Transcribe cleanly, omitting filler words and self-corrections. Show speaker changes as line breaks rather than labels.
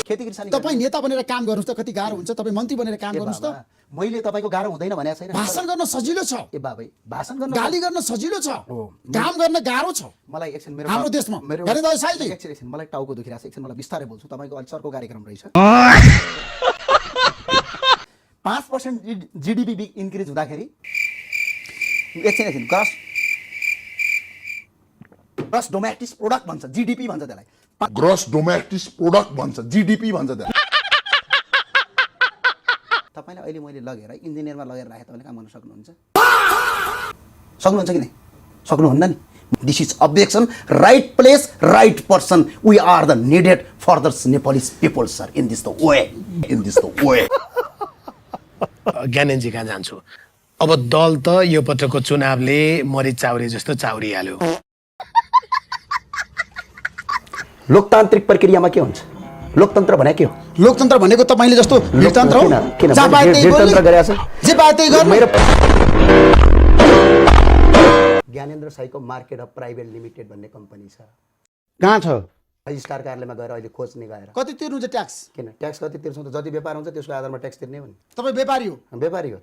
खेती किसानी
तपाईँ नेता बनेर काम गर्नुहोस् त कति गाह्रो हुन्छ, तपाईँ मन्त्री बनेर काम गर्नुहोस् त।
मैले तपाईँको गाह्रो हुँदैन भनेको छैन।
भाषण गर्न सजिलो छ,
ए बाबै भाषण गर्न
गाली गर्न सजिलो छ, काम गर्न गाह्रो छ
मलाई एकछिन मेरो
हाम्रो देशमा। हेर्नु त साइजी,
एकछिन मलाई टाउको दुखिरहेको छ, एकछिन मलाई बिस्तारै बोल्छु। तपाईँको अल्सरको कार्यक्रम रहेछ। 5% GDP इन्क्रिज हुँदाखेरि एकछिन ग्रस डोमेस्टिक प्रोडक्ट भन्छ, GDP भन्छ त्यसलाई।
ग्रस डोमेस्टिक प्रोडक्ट भन्छ, GDP भन्छ त्यसलाई।
तपाईँलाई अहिले मैले लगेर इन्जिनियरमा लगेर राखेँ, तपाईँले काम गर्न सक्नुहुन्छ? सक्नुहुन्छ कि नै? सक्नुहुन्न नि? This is objection, right place right person. We are the needed for the Nepali people sir, in this the way.
ज्ञानेनजी कहाँ जान्छु? अब दल त यो पत्रको चुनावले मरिच चाउरी जस्तो चाउरिहाल्यो।
लोकतान्त्रिक प्रक्रियामा के हुन्छ? लोकतन्त्र भने के हो?
लोकतन्त्र भनेको तपाईँले जस्तो लोकतन्त्र हो,
किन
जहाँ पाए त्यही बोल्ने,
लोकतन्त्र गरेछ?
जे पाए त्यही गर्ने।
Gyanendra psycho market of private limited भन्ने कम्पनी छ,
कहाँ छ?
रजिस्ट्रार कार्यालयमा गएर अहिले खोज्ने गएर।
कति तिर्नुहुन्छ ट्याक्स?
किन ट्याक्स कति तिर्छौँ त? जति व्यापार हुन्छ त्यसको आधारमा ट्याक्स तिर्ने हो नि।
तपाईँ व्यापारी हो?
व्यापारी हो।